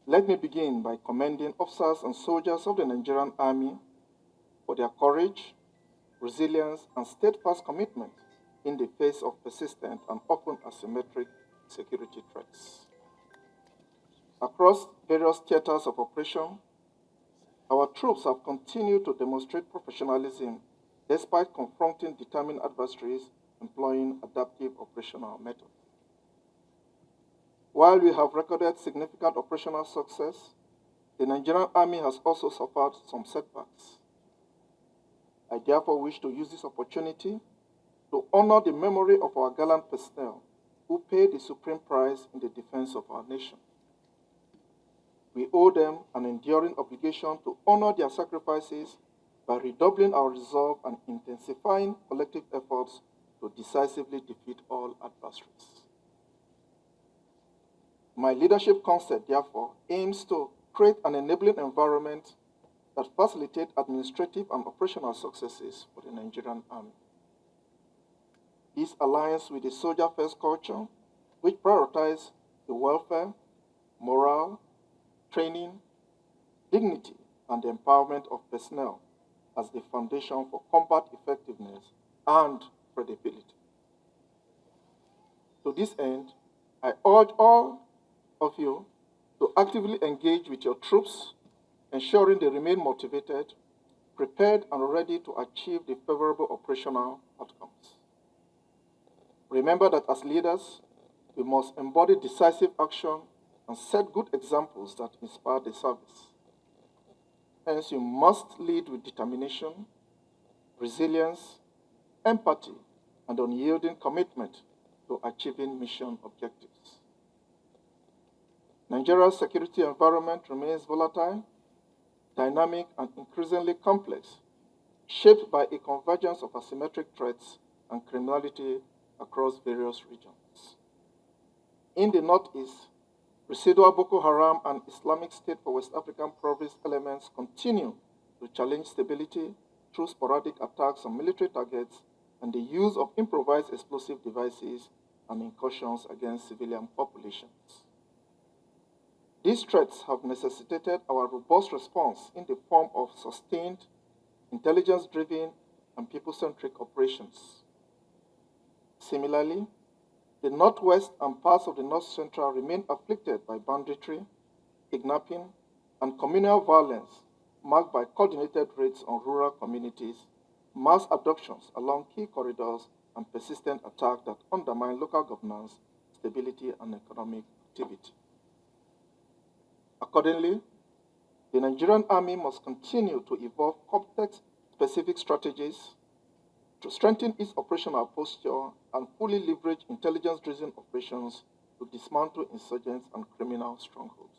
Let me begin by commending officers and soldiers of the Nigerian Army for their courage, resilience, and steadfast commitment in the face of persistent and often asymmetric security threats. Across various theaters of operation, our troops have continued to demonstrate professionalism despite confronting determined adversaries employing adaptive operational methods. While we have recorded significant operational success, the Nigerian Army has also suffered some setbacks. I therefore wish to use this opportunity to honor the memory of our gallant personnel who paid the supreme price in the defense of our nation. We owe them an enduring obligation to honor their sacrifices by redoubling our resolve and intensifying collective efforts to decisively defeat all adversaries. My leadership concept, therefore, aims to create an enabling environment that facilitates administrative and operational successes for the Nigerian Army. This aligns with the soldier-first culture, which prioritizes the welfare, morale, training, dignity, and the empowerment of personnel as the foundation for combat effectiveness and credibility. To this end, I urge all of you to actively engage with your troops, ensuring they remain motivated, prepared, and ready to achieve the favorable operational outcomes. Remember that as leaders, we must embody decisive action and set good examples that inspire the service. Hence, you must lead with determination, resilience, empathy, and unyielding commitment to achieving mission objectives. Nigeria's security environment remains volatile, dynamic, and increasingly complex, shaped by a convergence of asymmetric threats and criminality across various regions. In the Northeast, residual Boko Haram and Islamic State for West African Province elements continue to challenge stability through sporadic attacks on military targets and the use of improvised explosive devices and incursions against civilian populations. These threats have necessitated our robust response in the form of sustained, intelligence-driven, and people-centric operations. Similarly, the Northwest and parts of the North Central remain afflicted by banditry, kidnapping, and communal violence marked by coordinated raids on rural communities, mass abductions along key corridors, and persistent attacks that undermine local governance, stability, and economic activity. Accordingly, the Nigerian Army must continue to evolve context-specific strategies to strengthen its operational posture and fully leverage intelligence-driven operations to dismantle insurgents and criminal strongholds.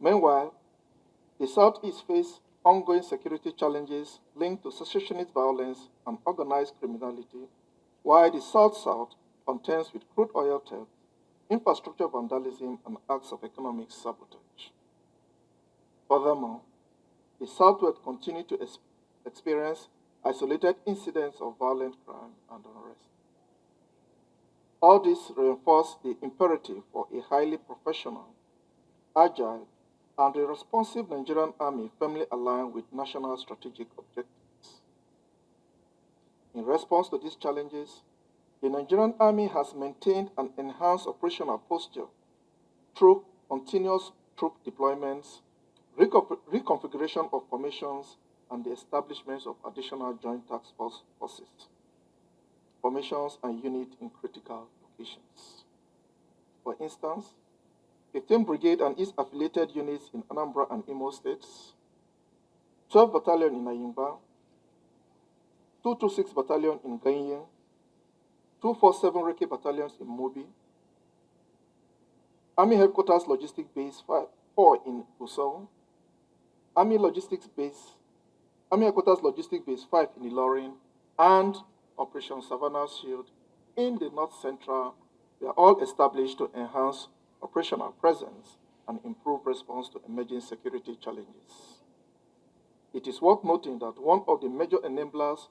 Meanwhile, the Southeast faces ongoing security challenges linked to secessionist violence and organized criminality, while the South-South contends with crude oil theft, infrastructure vandalism, and acts of economic sabotage. Furthermore, the Southwest continues to experience isolated incidents of violent crime and unrest. All this reinforces the imperative for a highly professional, agile, and a responsive Nigerian Army firmly aligned with national strategic objectives. In response to these challenges, the Nigerian Army has maintained an enhanced operational posture through continuous troop deployments, reconfiguration of formations, and the establishment of additional joint task forces, formations, and units in critical locations. For instance, 15 Brigade and its affiliated units in Anambra and Imo states, 12 Battalion in Ayimba, 226 Battalion in Ganye, 247 Reke Battalions in Mobi, Army Headquarters Logistic Base 4 in Gusau, Army Headquarters Logistic Base 5 in Ilorin, and Operation Savannah Shield in the North Central were all established to enhance operational presence and improve response to emerging security challenges. It is worth noting that one of the major enablers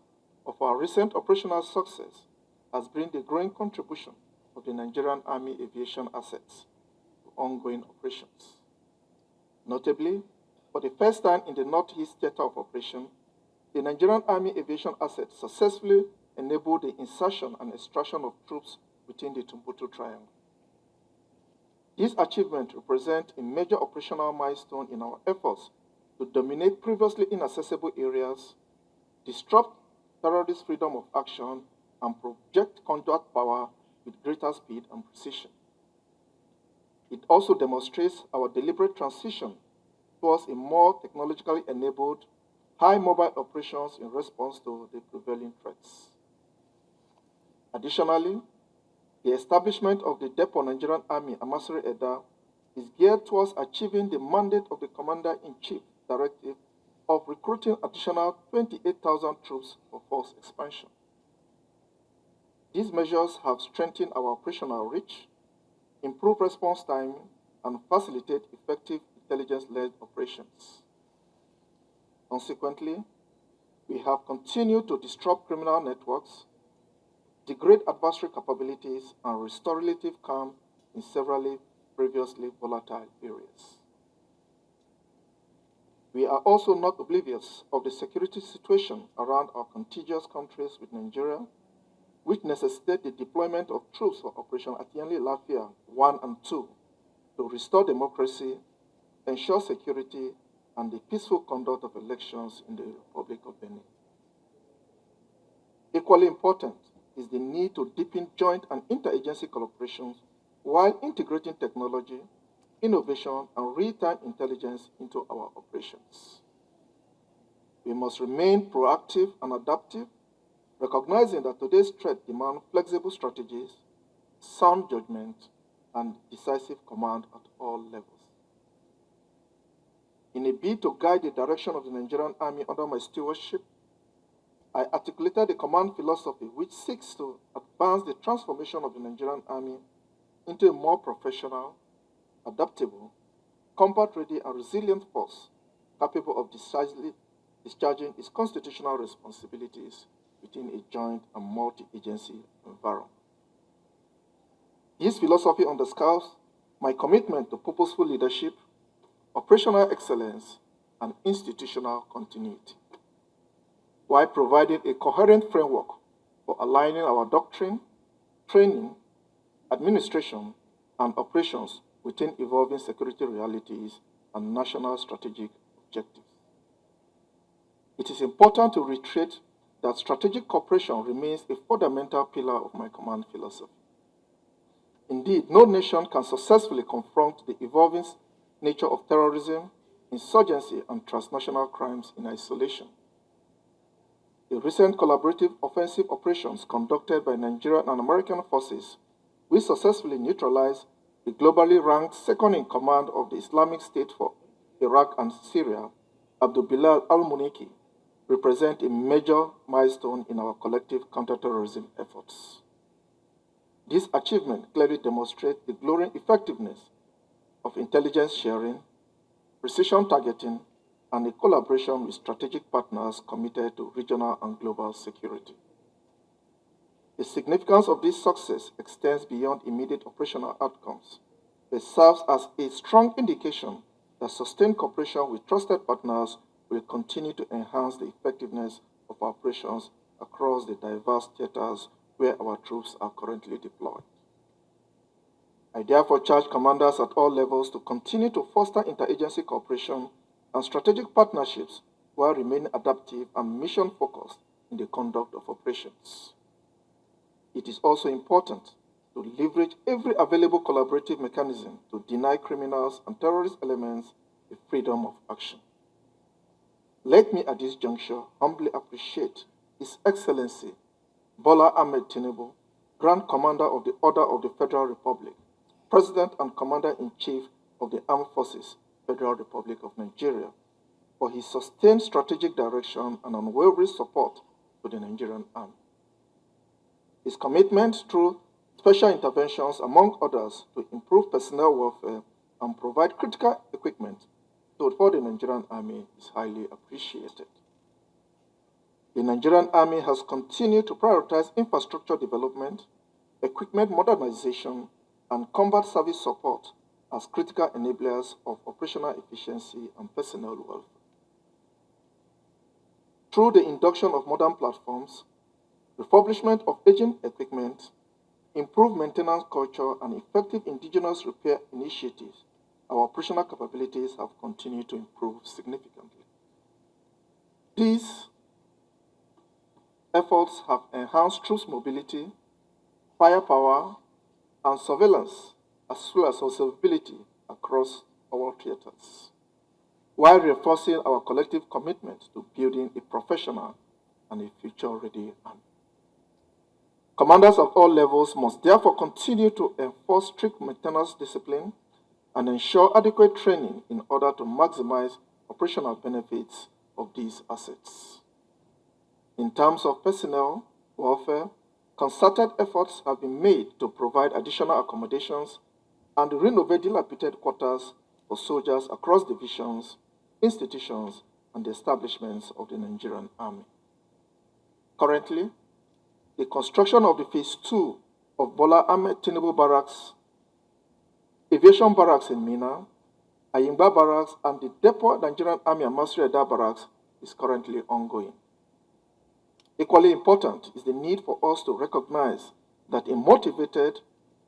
of our recent operational success has been the growing contribution of the Nigerian Army aviation assets to ongoing operations. Notably, for the first time in the Northeast Theater of Operation, the Nigerian Army aviation assets successfully enabled the insertion and extraction of troops within the Timbuktu Triangle. This achievement represents a major operational milestone in our efforts to dominate previously inaccessible areas, disrupt terrorist freedom of action, and project conduct power with greater speed and precision. It also demonstrates our deliberate transition towards a more technologically enabled, high mobile operations in response to the prevailing threats. Additionally, the establishment of the Depot Nigerian Army Amasri Eda is geared towards achieving the mandate of the Commander-in-Chief Directive of recruiting additional 28,000 troops for force expansion. These measures have strengthened our operational reach, improved response time, and facilitate effective intelligence-led operations. Consequently, we have continued to disrupt criminal networks, degrade adversary capabilities, and restore relative calm in several previously volatile areas. We are also not oblivious of the security situation around our contiguous countries with Nigeria, which necessitate the deployment of troops for Operation Atienli Lafia 1 and 2 to restore democracy, ensure security, and the peaceful conduct of elections in the Republic of Benin. Equally important is the need to deepen joint and interagency collaborations while integrating technology, innovation, and real-time intelligence into our operations. We must remain proactive and adaptive, recognizing that today's threat demands flexible strategies, sound judgment, and decisive command at all levels. In a bid to guide the direction of the Nigerian Army under my stewardship, I articulated a command philosophy which seeks to advance the transformation of the Nigerian Army into a more professional, adaptable, combat-ready, and resilient force capable of decisively discharging its constitutional responsibilities within a joint and multi-agency environment. This philosophy underscores my commitment to purposeful leadership, operational excellence, and institutional continuity, while providing a coherent framework for aligning our doctrine, training, administration, and operations within evolving security realities and national strategic objectives. It is important to reiterate that strategic cooperation remains a fundamental pillar of my command philosophy. Indeed, no nation can successfully confront the evolving nature of terrorism, insurgency, and transnational crimes in isolation. The recent collaborative offensive operations conducted by Nigerian and American forces, which successfully neutralized the globally ranked second-in-command of the Islamic State for Iraq and Syria, Abdul Bilal al-Muniki, represent a major milestone in our collective counterterrorism efforts. This achievement clearly demonstrates the growing effectiveness of intelligence sharing, precision targeting, and a collaboration with strategic partners committed to regional and global security. The significance of this success extends beyond immediate operational outcomes, but serves as a strong indication that sustained cooperation with trusted partners will continue to enhance the effectiveness of our operations across the diverse theaters where our troops are currently deployed. I therefore charge commanders at all levels to continue to foster interagency cooperation and strategic partnerships while remaining adaptive and mission-focused in the conduct of operations. It is also important to leverage every available collaborative mechanism to deny criminals and terrorist elements the freedom of action. Let me at this juncture humbly appreciate His Excellency Bola Ahmed Tinubu, Grand Commander of the Order of the Federal Republic, President and Commander-in-Chief of the Armed Forces, Federal Republic of Nigeria, for his sustained strategic direction and unwavering support to the Nigerian Army. His commitment through special interventions, among others, to improve personnel welfare and provide critical equipment for the Nigerian Army is highly appreciated. The Nigerian Army has continued to prioritize infrastructure development, equipment modernization, and combat service support as critical enablers of operational efficiency and personnel welfare. Through the induction of modern platforms, refurbishment of aging equipment, improved maintenance culture, and effective indigenous repair initiatives, our operational capabilities have continued to improve significantly. These efforts have enhanced troops mobility, firepower, and surveillance, as well as observability across all theaters, while reinforcing our collective commitment to building a professional and a future-ready army. Commanders of all levels must therefore continue to enforce strict maintenance discipline and ensure adequate training in order to maximize operational benefits of these assets. In terms of personnel welfare, concerted efforts have been made to provide additional accommodations and renovate dilapidated quarters for soldiers across divisions, institutions, and establishments of the Nigerian Army. Currently, the construction of the Phase 2 of Bola Ahmed Tinubu Barracks, Aviation Barracks in Mina, Ayimba Barracks, and the Depot Nigerian Army and Masri Eda Barracks is currently ongoing. Equally important is the need for us to recognize that a motivated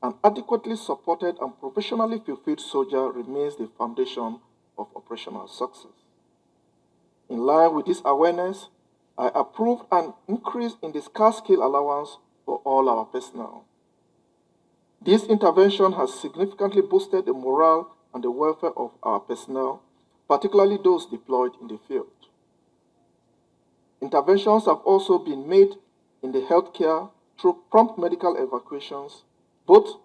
and adequately supported and professionally fulfilled soldier remains the foundation of operational success. In line with this awareness, I approved an increase in the scarce skill allowance for all our personnel. This intervention has significantly boosted the morale and the welfare of our personnel, particularly those deployed in the field. Interventions have also been made in the healthcare through prompt medical evacuations, both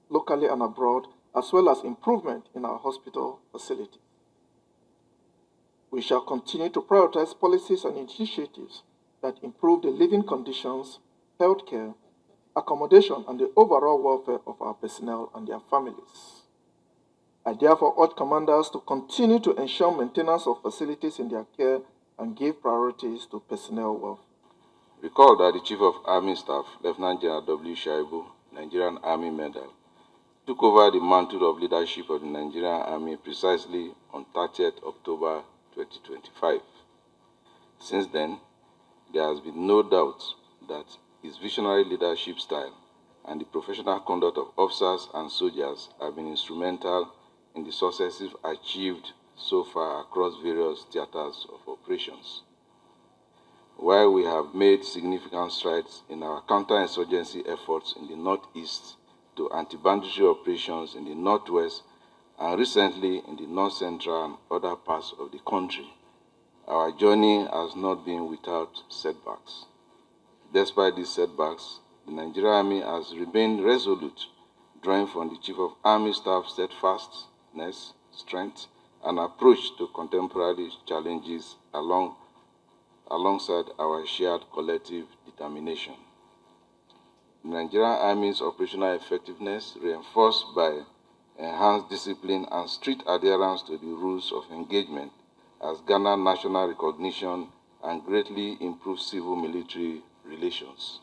locally and abroad, as well as improvement in our hospital facilities. We shall continue to prioritize policies and initiatives that improve the living conditions, healthcare, accommodation, and the overall welfare of our personnel and their families. I therefore urge commanders to continue to ensure maintenance of facilities in their care and give priorities to personnel welfare. Recall that the Chief of Army Staff, Lieutenant General W. Shaibu, Nigerian Army Medal, took over the mantle of leadership of the Nigerian Army precisely on 30th October 2025. Since then, there has been no doubt that his visionary leadership style and the professional conduct of officers and soldiers have been instrumental in the successes achieved so far across various theaters of operations. While we have made significant strides in our counterinsurgency efforts in the northeast to anti-banditry operations in the northwest and recently in the north-central and other parts of the country, our journey has not been without setbacks. Despite these setbacks, the Nigerian Army has remained resolute, drawing from the Chief of Army Staff's steadfastness, strength, and approach to contemporary challenges alongside our shared collective determination. The Nigerian Army's operational effectiveness, reinforced by enhanced discipline and strict adherence to the rules of engagement, has garnered national recognition and greatly improved civil-military relations.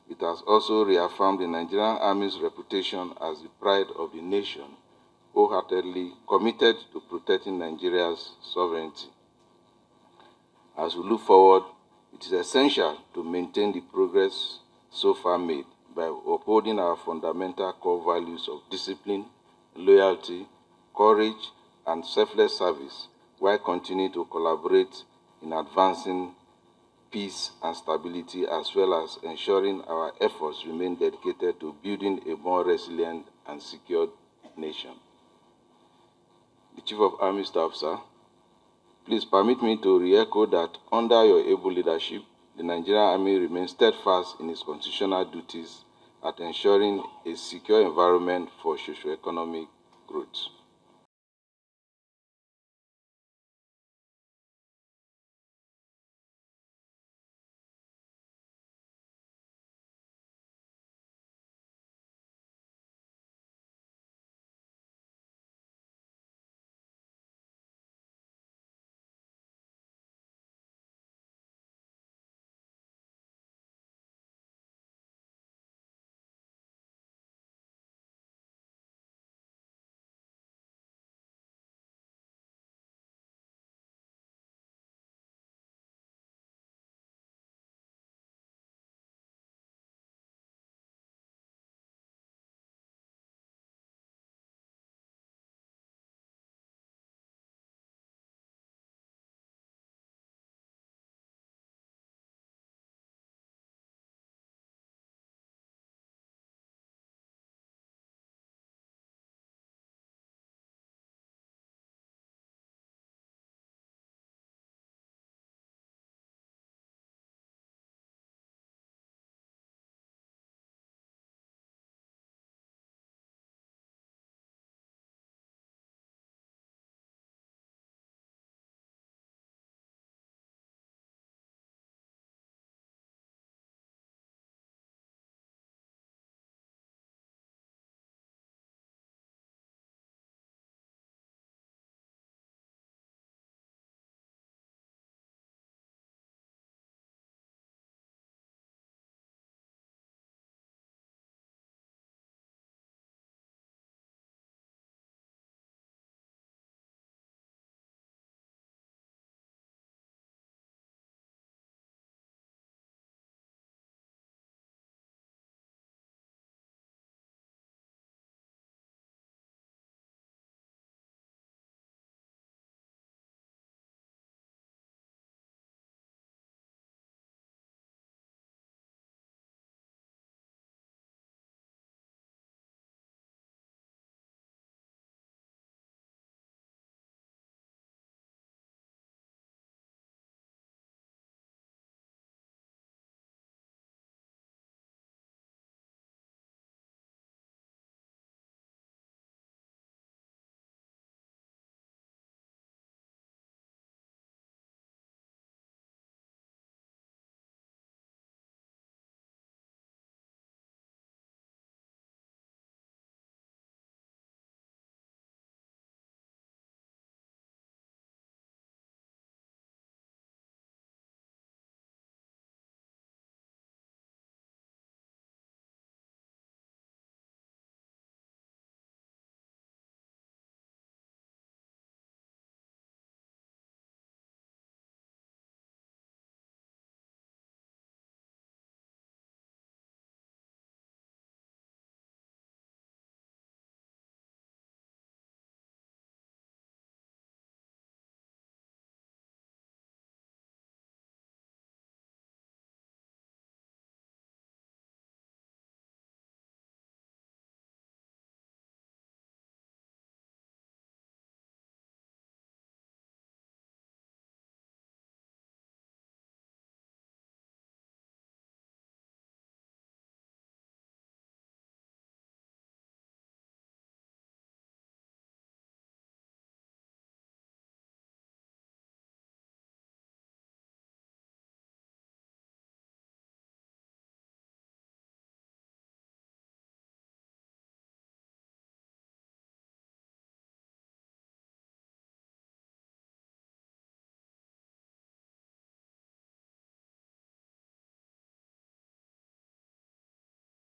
It has also reaffirmed the Nigerian Army's reputation as the pride of the nation, wholeheartedly committed to protecting Nigeria's sovereignty. As we look forward, it is essential to maintain the progress so far made by upholding our fundamental core values of discipline, loyalty, courage, and selfless service, while continuing to collaborate in advancing peace and stability, as well as ensuring our efforts remain dedicated to building a more resilient and secure nation. The Chief of Army Staff, sir, please permit me to re-echo that under your able leadership, the Nigerian Army remains steadfast in its constitutional duties at ensuring a secure environment for socio-economic growth.